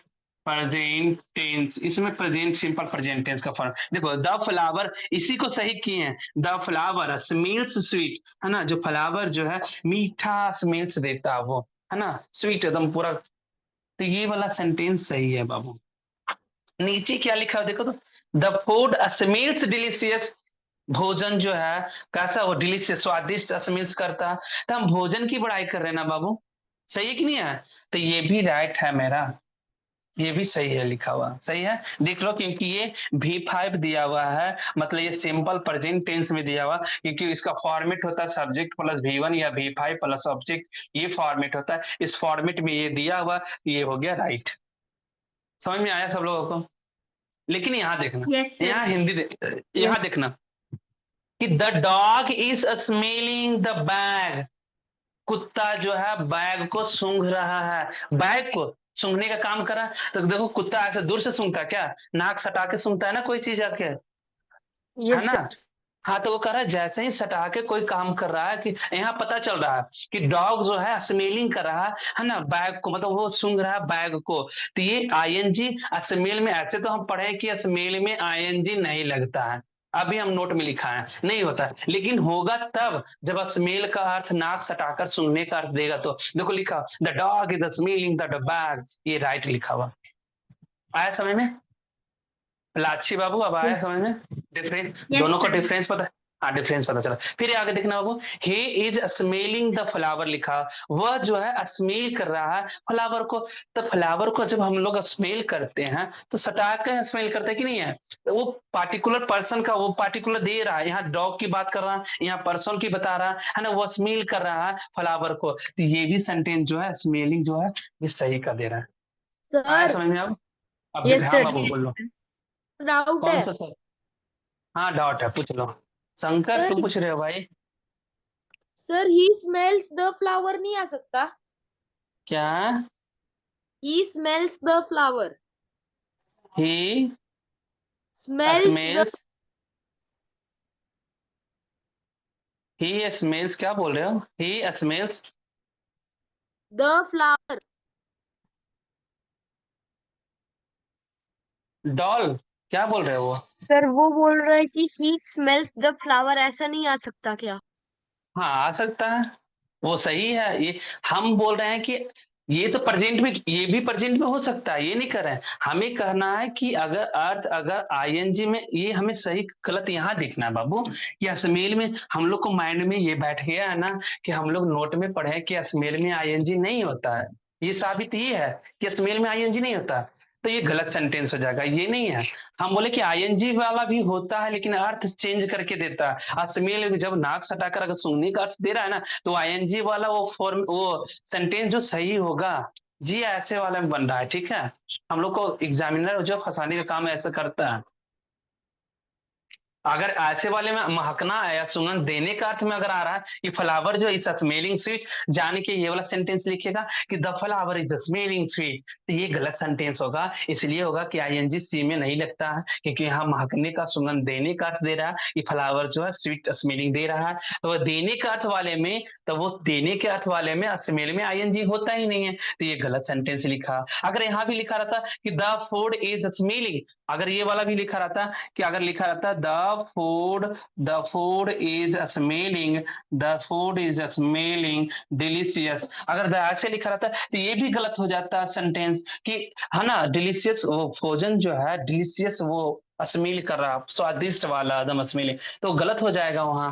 present tense. इसमें प्रेजेंट, सिंपल प्रेजेंट टेंस का फर्क देखो। द फ्लावर, इसी को सही किए हैं, द फ्लावर स्मेल्स स्वीट, है ना, जो फ्लावर जो है मीठा स्मेल्स देता है वो, है ना, स्वीट एकदम पूरा। तो ये वाला सेंटेंस सही है बाबू। नीचे क्या लिखा है देखो तो, द फूड स्मेल्स डिलीशियस, भोजन जो है कैसा, वो डिलीशियस, स्वादिष्ट स्मेल्स करता है। तो हम भोजन की बड़ाई कर रहे हैं ना बाबू, सही है कि नहीं है। तो ये भी राइट है मेरा, ये भी सही है, लिखा हुआ सही है, देख लो, क्योंकि ये V5 दिया हुआ है, मतलब ये सिंपल प्रेजेंट टेंस में दिया हुआ, क्योंकि इसका फॉर्मेट होता है सब्जेक्ट प्लस V1 या V5 प्लस ऑब्जेक्ट, ये फॉर्मेट होता है, इस फॉर्मेट में ये दिया हुआ, ये हो गया राइट। समझ में आया सब लोगों को। लेकिन यहाँ देखना, यस सर। यहाँ यहाँ यस। देखना कि the dog is smelling the bag, कुत्ता जो है बैग को सूंघ रहा है, बैग को सूंघने का काम कर रहा है। तो देखो कुत्ता ऐसे दूर से सूंघता है क्या, नाक सटा के सूंघता है ना कोई चीज आके, है यस ना। सर। हाँ तो वो कह रहा है जैसे ही सटा के कोई काम कर रहा है, कि यहाँ पता चल रहा है कि डॉग जो है स्मेलिंग कर रहा है ना बैग को, मतलब वो सूंघ रहा है बैग को। तो ये आईएनजी स्मेल में, ऐसे तो हम पढ़े कि स्मेल में आईएनजी नहीं लगता है, अभी हम नोट में लिखा है नहीं होता है, लेकिन होगा तब जब स्मेल का अर्थ नाक सटाकर सूंघने का अर्थ देगा। तो देखो लिखा, the dog is smelling the bag, ये राइट लिखा हुआ। आया समझ में लाच्छी बाबू, अब आया यस। समझ में डिफरेंस, यस दोनों का सर। डिफरेंस पता, हाँ डिफरेंस पता चला। फिर आगे देखना बाबू, he is smelling the flower लिखा, वह जो है स्मेल कर रहा है फ्लावर को। तो फ्लावर को जब हम लोग स्मेल करते हैं तो सटा के स्मेल करते हैं कि नहीं है, तो वो पार्टिकुलर पर्सन का वो पार्टिकुलर दे रहा है, यहाँ डॉग की बात कर रहा है, यहाँ पर्सन की बता रहा है ना, वो स्मेल कर रहा है फ्लावर को। तो ये भी सेंटेंस जो है स्मेलिंग जो है ये सही का दे रहा है। आया सर समझ में अब यस हाँ सर। बाबू बोल लो। डाउट कौन है। सा सर? हाँ डाउट है, पूछ लो। शंकर सर तुम पूछ रहे हो भाई? Sir he smells the flower नहीं आ सकता? क्या? He smells the flower, he smells the, smells, he smells क्या बोल रहे हो, ही स्मेल्स द फ्लावर। डॉल, क्या बोल रहे हो वो? सर वो बोल रहा है कि ही स्मेल्स द फ्लावर, ऐसा नहीं आ सकता क्या? हाँ आ सकता है, वो सही है। ये हम बोल रहे हैं कि ये तो प्रेजेंट में, ये भी प्रेजेंट में हो सकता है, ये नहीं कर रहे हैं। हमें कहना है कि अगर अर्थ अगर आईएनजी में, ये हमें सही गलत यहाँ दिखना है बाबू। कि असमेल में हम लोग को माइंड में ये बैठ गया है ना कि हम लोग नोट में पढ़े कि असमेल में आईएनजी नहीं होता है। ये साबित ये है कि असमेल में आईएनजी नहीं होता, तो ये गलत सेंटेंस हो जाएगा, ये नहीं है। हम बोले कि आईएनजी वाला भी होता है लेकिन अर्थ चेंज करके देता है। असमेल में जब नाक सटाकर अगर सूंघने का अर्थ दे रहा है ना, तो आईएनजी वाला वो फॉर्म, वो सेंटेंस जो सही होगा जी ऐसे वाला में बन रहा है। ठीक है, हम लोग को एग्जामिनर जो फंसाने का काम ऐसा करता है। अगर ऐसे वाले में महकना या सुगंध देने का अर्थ में अगर आ रहा है कि फ्लावर जो इज स्मेलिंग स्वीट, जाने के ये वाला सेंटेंस लिखेगा कि the flower is smelling sweet, तो ये गलत सेंटेंस होगा। इसलिए होगा कि आईएनजी सी में नहीं लगता है, क्योंकि यहाँ महकने का सुगंध देने का अर्थ दे रहा है कि फ्लावर जो है स्वीट स्मेलिंग दे रहा है। तो देने का अर्थ वाले में, तो वो देने के अर्थ वाले में स्मेल में आईएनजी होता ही नहीं है, तो ये गलत सेंटेंस लिखा। अगर यहाँ भी लिखा रहता कि द फूड इज स्मेलिंग, अगर ये वाला भी लिखा रहता कि अगर लिखा रहता the food is smelling, the food is smelling delicious, अगर द ऐसे लिखा रहता तो ये भी गलत हो जाता सेंटेंस कि, है ना, डिलीशियस वो भोजन जो है डिलीशियस वो स्मेल कर रहा, स्वादिष्ट वाला एकदम स्मेलिंग, तो गलत हो जाएगा वहां।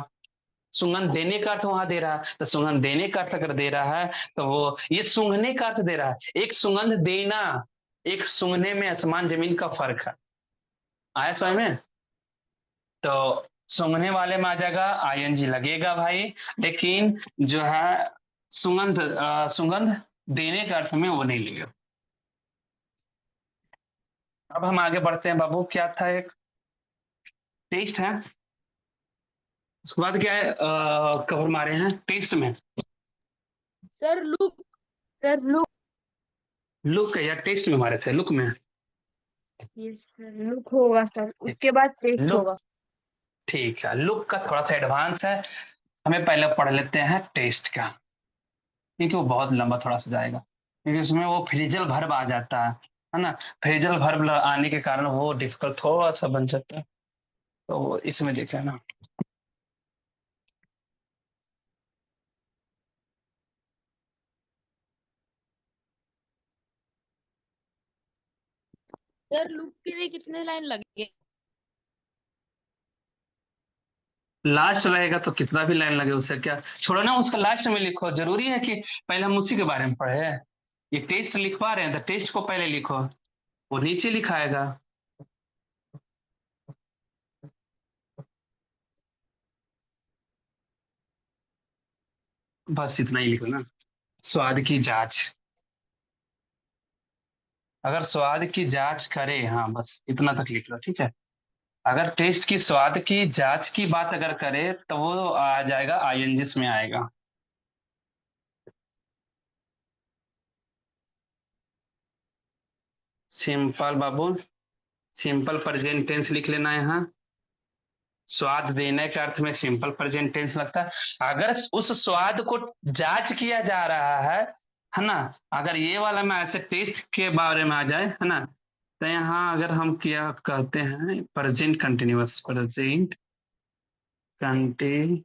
सुगंध देने का अर्थ वहां दे रहा है, तो सुगंध देने का अर्थ अगर दे रहा है तो वो ये सूंघने का अर्थ दे रहा है। एक सुगंध देना, एक सूंघने में आसमान जमीन का फर्क है। आया समझ में? तो सूंघने वाले में आ जाएगा आईएनजी लगेगा भाई, लेकिन जो है सुगंध देने के अर्थ में वो नहीं लगेगा। अब हम आगे बढ़ते हैं बाबू। क्या था, एक टेस्ट है, उसके बाद क्या है, कवर मारे हैं टेस्ट में। Sir look. Sir look. Look या टेस्ट में मारे थे, लुक में। यस सर, लुक होगा सर, उसके बाद टेस्ट लुक, होगा। ठीक है, लुक का थोड़ा सा एडवांस है, हमें पहले पढ़ लेते हैं टेस्ट का, क्योंकि वो बहुत लंबा थोड़ा सा जाएगा, क्योंकि उसमें वो फ्रेजल वर्ब आ जाता है ना। फ्रेजल वर्ब आने के कारण वो डिफिकल्ट थोड़ा सा बन जाता है, तो वो इसमें देखा ना। सर लुक के लिए कितने लाइन लगे? लास्ट रहेगा तो कितना भी लाइन लगे उससे क्या, छोड़ो ना, उसका लास्ट में लिखो। जरूरी है कि पहले हम उसी के बारे में पढ़े। ये टेस्ट लिखवा रहे हैं तो टेस्ट को पहले लिखो, वो नीचे लिखाएगा। बस इतना ही लिखो ना। स्वाद की जांच, अगर स्वाद की जांच करे, हाँ बस इतना तक लिख लो, ठीक है। अगर टेस्ट की स्वाद की जांच की बात अगर करे तो वो आ जाएगा आईएनजी में आएगा। सिंपल बाबू, सिंपल प्रेजेंट टेंस लिख लेना यहाँ। स्वाद देने के अर्थ में सिंपल प्रेजेंट टेंस लगता है। अगर उस स्वाद को जांच किया जा रहा है ना, अगर ये वाला में ऐसे टेस्ट के बारे में आ जाए, है ना, तो यहाँ अगर हम क्या कहते हैं, present continuous, present continuous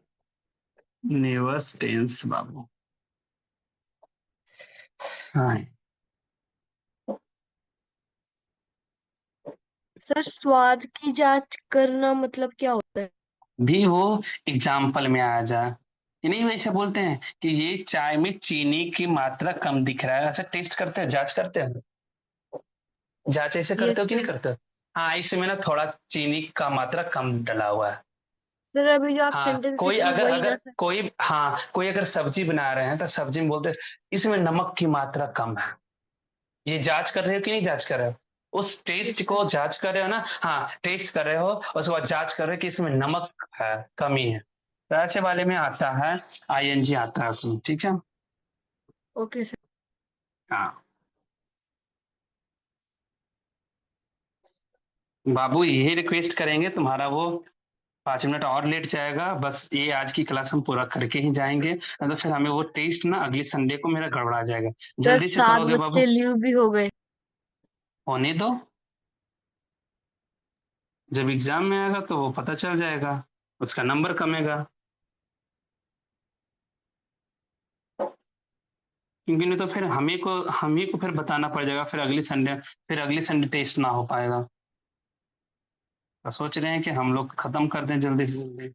tense बाबू। हाँ, सर स्वाद की जांच करना मतलब क्या होता है? भी वो एग्जाम्पल में आ जाए। ये नहीं वैसे बोलते हैं कि ये चाय में चीनी की मात्रा कम दिख रहा है, ऐसा टेस्ट करते हैं, जांच करते हैं। जांच ऐसे करते यस हो कि नहीं सर। करते हो? हाँ, इसमें ना थोड़ा चीनी का मात्रा कम डला हुआ है। सर अभी जो आप हाँ, सेंटेंस कोई लिख रहे हो अगर वही ना अगर सर? कोई, हाँ, कोई अगर सब्जी बना रहे हैं तो सब्जी में बोलते हैं इसमें नमक की मात्रा कम है। ये जांच कर रहे हो कि नहीं जांच कर रहे हो? उस टेस्ट यस सर। को जांच कर रहे हो ना, हाँ, टेस्ट कर रहे हो, उसके बाद जांच कर रहे हो कि इसमें नमक है, कमी है, तो ऐसे वाले में आता है आईएनजी आता है उसमें, ठीक है। Okay sir. हाँ बाबू, यही रिक्वेस्ट करेंगे, तुम्हारा वो 5 मिनट और लेट जाएगा, बस ये आज की क्लास हम पूरा करके ही जाएंगे, नहीं तो फिर हमें वो टेस्ट ना अगले संडे को मेरा गड़बड़ा जाएगा। सर जल्दी से 7 करोगे बाबू? बच्चे लीव भी हो गए। होने दो, जब एग्जाम में आएगा तो वो पता चल जाएगा, उसका नंबर कमेगा। क्योंकि नहीं तो फिर हम ही को फिर बताना पड़ जाएगा, फिर अगली संडे टेस्ट ना हो पाएगा। तो सोच रहे हैं कि हम लोग खत्म कर दें जल्दी से जल्दी।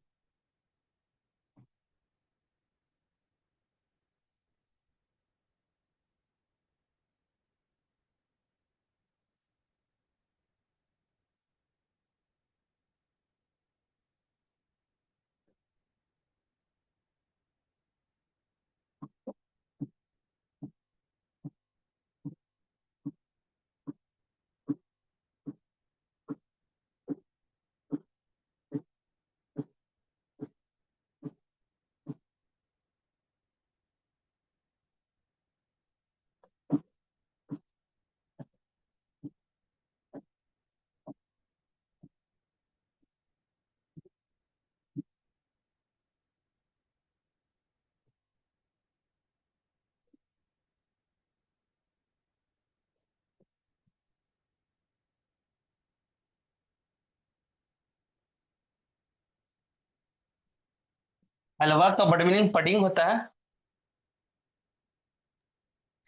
हलवा का बड़ मीनिंग पडिंग होता है।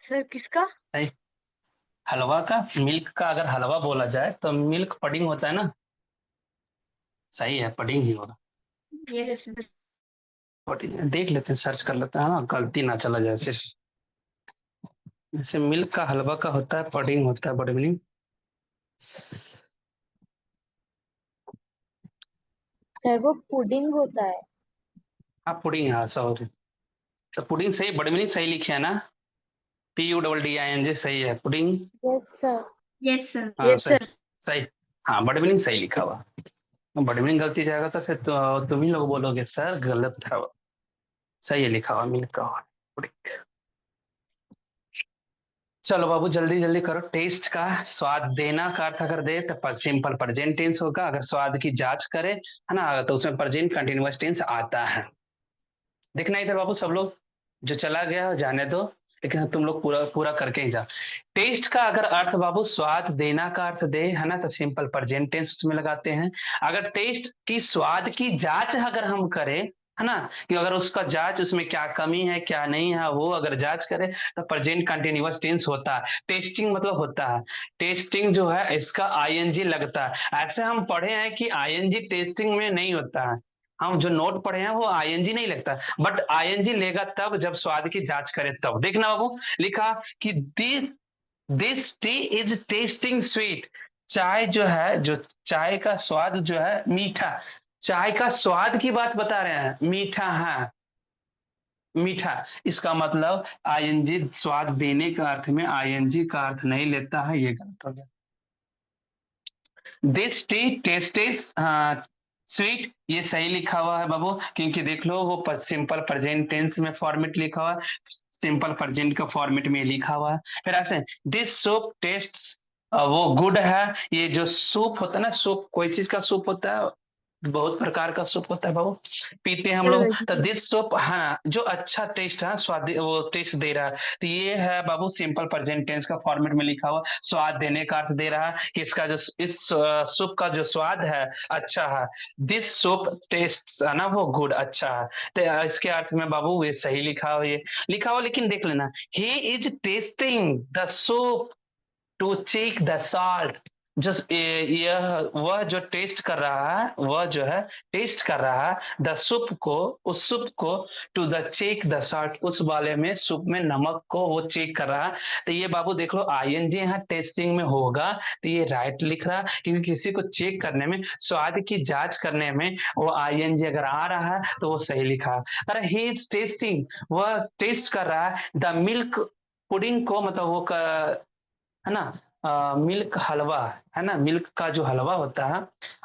सर किसका? सही। हलवा का, मिल्क का अगर हलवा बोला जाए तो मिल्क पडिंग होता है ना। सही है, पडिंग ही होगा। Yes sir. पडिंग देख लेते हैं, सर्च कर लेते हैं ना, गलती ना चला जाए सिर्फ। जैसे मिल्क का हलवा का होता है, पडिंग होता है, बड़ मीनिंग। सर वो पुडिंग होता है। हाँ पुडिंग, हाँ सॉरी। तो पुडिंग सही, बड़ मीनिंग सही लिखे है ना। PUDDING सही है, pudding. Yes sir. Yes sir. हाँ यस सही। सर। सही। हाँ बड़ मीनिंग सही लिखा हुआ। बड़ मीनिंग गलती जाएगा तो फिर तो तुम ही लोग बोलोगे सर गलत था वो। सही है लिखा हुआ, मिल्क का पुडिंग। चलो बाबू जल्दी जल्दी करो। टेस्ट का स्वाद देना का अर्थ अगर दे तो सिंपल प्रेजेंट टेंस होगा। अगर स्वाद की जांच करे है ना, तो उसमें प्रेजेंट कंटिन्यूअस टेंस आता है। देखना इधर बाबू सब लोग, जो चला गया जाने दो, लेकिन तुम लोग पूरा पूरा करके ही जा। टेस्ट का अगर अर्थ बाबू स्वाद देना का अर्थ दे है ना, तो सिंपल प्रेजेंट टेंस उसमें लगाते हैं। अगर टेस्ट की स्वाद की जांच अगर हम करें है ना, कि अगर उसका जांच, उसमें क्या कमी है क्या नहीं है, वो अगर जांच करे तो प्रेजेंट कंटिन्यूअस टेंस होता है। टेस्टिंग मतलब होता है। टेस्टिंग जो है इसका आईएनजी लगता है। ऐसे हम पढ़े हैं कि आईएनजी टेस्टिंग में नहीं होता है। हम जो नोट पढ़े हैं वो आईएनजी नहीं लगता, बट आईएनजी लेगा तब जब स्वाद की जांच करे तब। देखना बाबू, लिखा कि this this T is testing sweet. चाय जो है, जो चाय का स्वाद जो है मीठा। चाय का स्वाद की बात बता रहे हैं, मीठा है, मीठा। इसका मतलब आईएनजी स्वाद देने का अर्थ में आईएनजी का अर्थ नहीं लेता है, ये गलत हो गया। दिस टी टेस्टेस स्वीट, ये सही लिखा हुआ है बाबू, क्योंकि देख लो वो सिंपल प्रेजेंट टेंस में फॉर्मेट लिखा हुआ है, सिंपल प्रेजेंट का फॉर्मेट में लिखा हुआ है। फिर ऐसे दिस सूप टेस्ट, वो गुड है। ये जो सूप होता है ना, सूप कोई चीज का सूप होता है, बहुत प्रकार का सूप होता है बाबू, पीते हैं हम सर लोग। तो वेजिटेबल। दिस सूप, हाँ जो अच्छा टेस्ट है, स्वाद वो टेस्ट दे रहा है, तो ये है बाबू सिंपल प्रेजेंट टेंस का फॉर्मेट में लिखा हुआ। स्वाद देने का अर्थ दे रहा है कि इसका जो इस सूप का जो स्वाद है अच्छा है। दिस सूप टेस्ट है ना वो गुड, अच्छा है। तो इसके अर्थ में बाबू ये सही लिखा हुआ, ये लिखा हुआ, लेकिन देख लेना, he is tasting the soup to check the salt. जो यह वह जो टेस्ट कर रहा है, वह जो है टेस्ट कर रहा है द सूप को, उस सूप को, to the check the salt, उस वाले में सूप में नमक को वो चेक कर रहा है। तो ये बाबू देख लो आईएनजी यहाँ टेस्टिंग में होगा, तो ये राइट लिख रहा है, क्योंकि किसी को चेक करने में, स्वाद की जांच करने में वो आईएनजी अगर आ रहा है तो वो सही लिखा है। अरे ही इज टेस्टिंग, वह टेस्ट कर रहा है द मिल्क पुडिंग को, मतलब वो है ना, मिल्क हलवा है ना, मिल्क का जो हलवा होता है,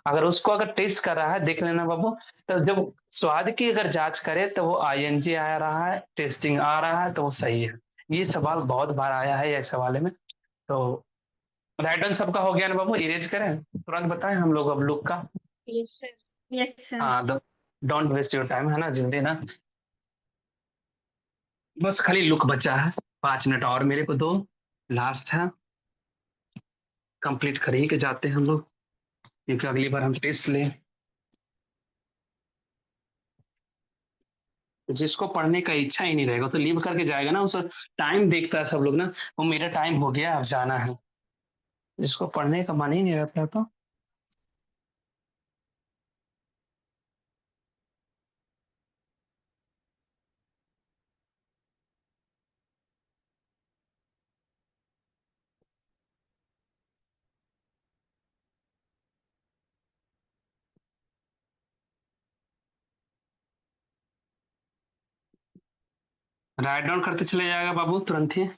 अगर उसको अगर टेस्ट कर रहा है, देख लेना बाबू, तो जब स्वाद की अगर जांच करे तो वो आईएनजी आ रहा है, टेस्टिंग आ रहा है, तो वो सही है। ये सवाल बहुत बार आया है ये सवाल में। तो राइट डाउन सबका हो गया ना बाबू, इरेज करें तुरंत, बताएं हम लोग अब लुक का। Yes sir. Yes sir. हाँ, डोंट वेस्ट योर टाइम, है ना, जल्दी ना। बस खाली लुक बचा है, 5 मिनट और मेरे को दो, लास्ट है, कंप्लीट कर ही के जाते हैं हम लोग, क्योंकि अगली बार हम टेस्ट लें। जिसको पढ़ने का इच्छा ही नहीं रहेगा तो लीव करके जाएगा ना। उस टाइम देखता है सब लोग ना, वो मेरा टाइम हो गया अब जाना है। जिसको पढ़ने का मन ही नहीं रहता है तो राइट डाउन करते चले जाएगा बाबू तुरंत ही।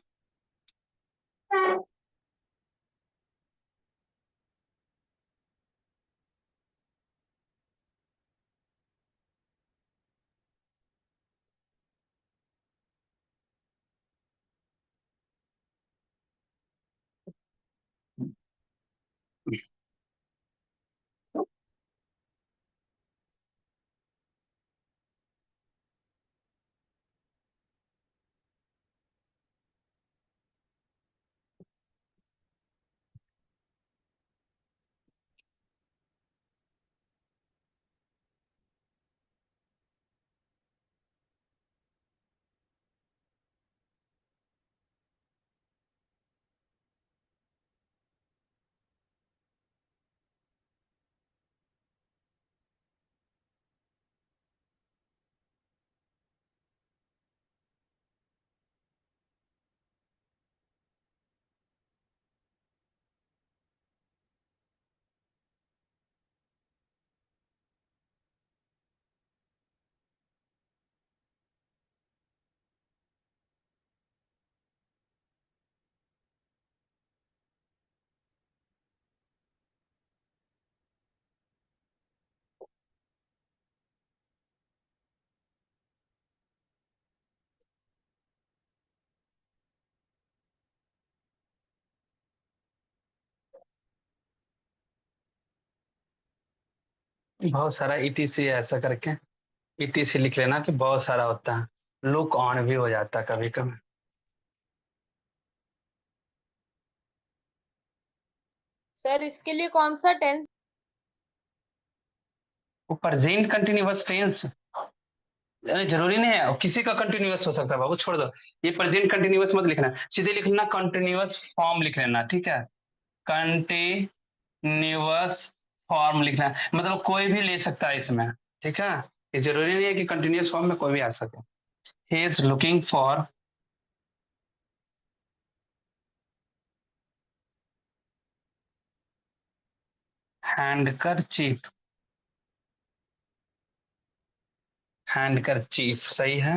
बहुत सारा ईटीसी ऐसा करके ईटीसी लिख लेना कि बहुत सारा होता है, लुक ऑन भी हो जाता है कभी कभी। सर इसके लिए कौन सा टेंस? वो प्रेजेंट कंटिन्यूअस टेंस जरूरी नहीं है, किसी का कंटिन्यूअस हो सकता है बाबू, छोड़ दो। ये प्रेजेंट कंटिन्यूअस मत लिखना, सीधे लिखना कंटिन्यूअस फॉर्म लिख लेना, ठीक है। कंटिन्यूअस फॉर्म लिखना है, मतलब कोई भी ले सकता है इसमें, ठीक है। ये जरूरी नहीं है कि कंटिन्यूअस फॉर्म में कोई भी आ सके। ही is looking for handkerchief. Handkerchief सही है।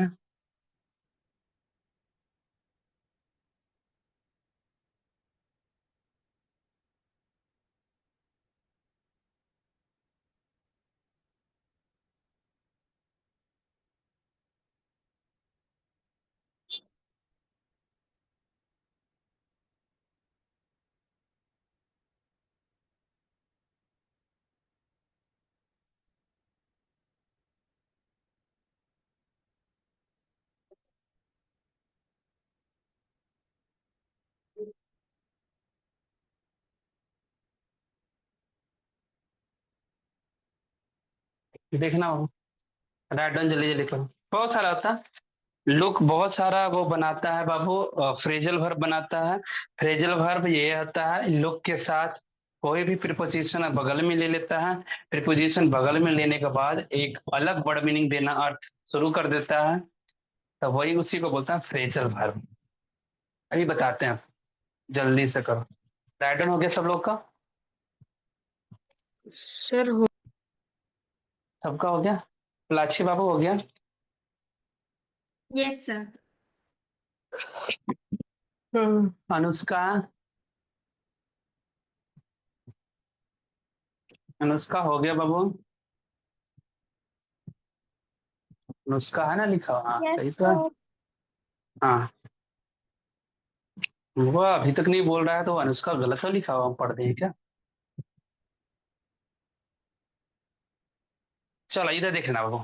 देखना राइट डाउन जल्दी जल्दी करो, बहुत सारा होता है। लुक बहुत सारा वो बनाता है बाबू, फ्रेजल वर्ब बनाता है। फ्रेजल वर्ब ये होता है लुक के साथ कोई भी प्रीपोजिशन बगल में ले लेता है। प्रीपोजिशन बगल में लेने के बाद एक अलग वर्ड मीनिंग देना अर्थ शुरू कर देता है, तो वही उसी को बोलता है फ्रेजल वर्ब। अभी बताते हैं, जल्दी से करो। राइट डाउन हो गया सब लोग का? सर हो सबका हो गया? लाची बाबू हो गया? Yes sir. अनुष्का? अनुष्का हो गया बाबू? अनुष्का है ना लिखा हुआ? हाँ सही तो है। हाँ वो अभी तक नहीं बोल रहा है तो अनुष्का गलत तो लिखा हुआ, हम पढ़ दें क्या? चलो इधर देखना बाबू।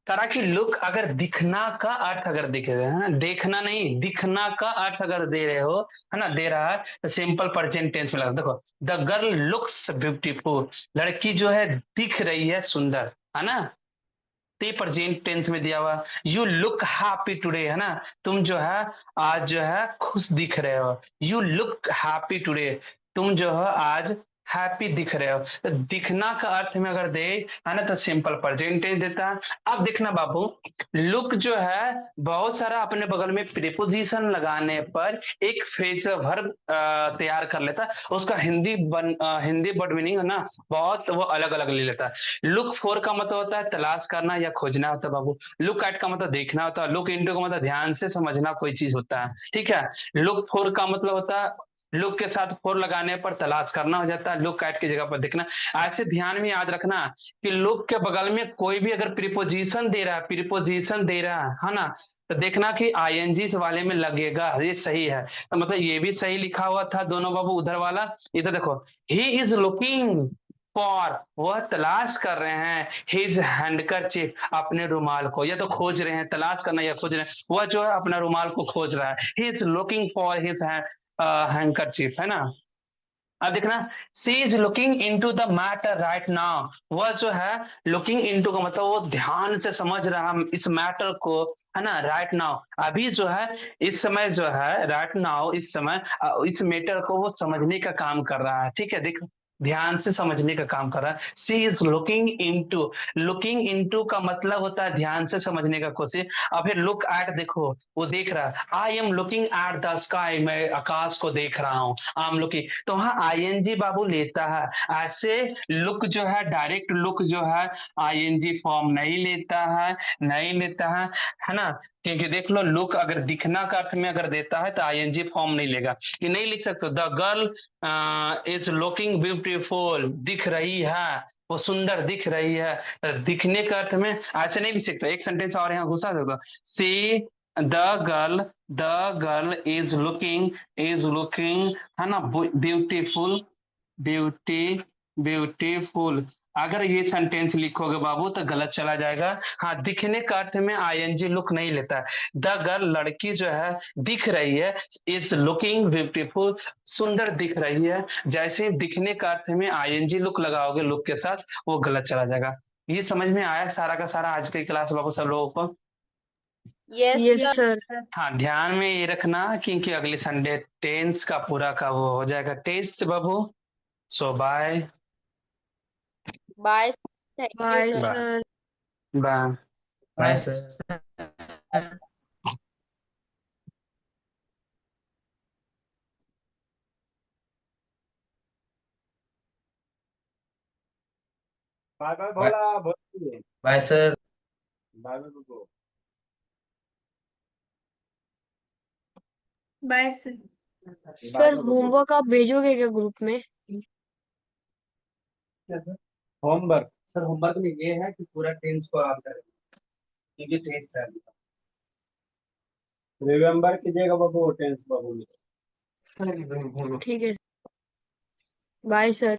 करा कि लुक अगर दिखना का अर्थ अगर दिख रहे हैं, देखना नहीं दिखना का अर्थ अगर दे रहे हो, है ना, दे रहा है तो सिंपल प्रेजेंट टेंस में लगा। देखो द गर्ल लुक्स ब्यूटीफुल, लड़की जो है दिख रही है सुंदर, है ना। तो ये प्रेजेंट टेंस में दिया हुआ। यू लुक हैप्पी टुडे, है ना, तुम जो है आज जो है खुश दिख रहे हो। यू लुक हैप्पी टुडे, तुम जो है आज हैप्पी दिख रहे हो। तो दिखना का अर्थ में अगर दे, है ना, तो सिंपल प्रेजेंट टेंस देता है। अब देखना बाबू, लुक जो है बहुत सारा अपने बगल में प्रीपोजिशन लगाने पर एक फ्रेजल वर्ब तैयार कर लेता है। उसका हिंदी वर्ड मीनिंग है ना, बहुत वो अलग अलग ले लेता है। लुक फॉर का मतलब होता है तलाश करना या खोजना होता है बाबू। लुक एट का मतलब देखना होता है। लुक इनटू का मतलब ध्यान से समझना कोई चीज होता है, ठीक है। लुक फॉर का मतलब होता है लुक के साथ फॉर लगाने पर तलाश करना हो जाता है। लुक एट की जगह पर देखना। ऐसे ध्यान में याद रखना कि लुक के बगल में कोई भी अगर प्रीपोजिशन दे रहा है ना, तो देखना कि आईएनजी वाले में लगेगा, ये सही है। तो मतलब ये भी सही लिखा हुआ था दोनों बाबू, उधर वाला इधर देखो, ही इज लुकिंग फॉर, वह तलाश कर रहे हैं, हिज हैंडकरचीफ, अपने रुमाल को, या तो खोज रहे हैं, तलाश करना या खोज रहे हैं, वह जो है अपना रुमाल को खोज रहा है। He is looking for his handkerchief, है ना। अब देखना, she is looking into the matter right now, वह जो है लुकिंग इनटू का मतलब वो ध्यान से समझ रहा है इस मैटर को, है ना, राइट नाउ, अभी जो है इस समय जो है राइट नाउ, इस समय इस मैटर को वो समझने का काम कर रहा है, ठीक है। देख, ध्यान से समझने का काम कर रहा है। सी इज लुकिंग इनटू का मतलब होता है ध्यान से समझने का कोशिश। अब फिर लुक एट, देखो वो देख रहा है, I am looking at the sky, मैं आकाश को देख रहा हूँ, आई एम लुकिंग, तो वहां आईएनजी बाबू लेता है। ऐसे लुक जो है डायरेक्ट लुक जो है आईएनजी फॉर्म नहीं लेता है ना। क्योंकि देख लो, लुक अगर दिखना का अर्थ में अगर देता है तो आईएनजी फॉर्म नहीं लेगा, कि नहीं लिख सकते the girl is looking beautiful, दिख रही है, वो सुंदर दिख रही है। दिखने का अर्थ में ऐसे नहीं लिख सकते। एक सेंटेंस और यहाँ घुसा सकता, see the girl is looking, है ना, ब्यूटी ब्यूटीफुल। अगर ये सेंटेंस लिखोगे बाबू तो गलत चला जाएगा। हाँ, दिखने का अर्थ में आईएनजी लुक नहीं लेता है। द गर्ल, लड़की जो है दिख रही है, इज लुकिंग ब्यूटीफुल, सुंदर दिख रही है। जैसे ही दिखने का अर्थ में आईएनजी लुक लगाओगे लुक के साथ, वो गलत चला जाएगा। ये समझ में आया सारा का सारा आज की क्लास बाबू सब लोगों को? Yes yes sir. सर। हाँ, ध्यान में ये रखना क्योंकि अगले संडे टेंस का पूरा का वो हो जाएगा टेस्ट बाबू। So bye bye, thank you bye sir. Sir. Bye. Bye sir. Bye bye bye Bhola Bhola. Bye sir. Bye bye Bhola. Bye sir. Sir homework आप भेजोगे क्या ग्रुप में? होमवर्क सर होमवर्क में ये है कि पूरा टेंस को आप करें, क्योंकि टेस्ट है। रिमेम्बर कीजिएगा बाबू, टेंस बाबू। ठीक है। Bye sir.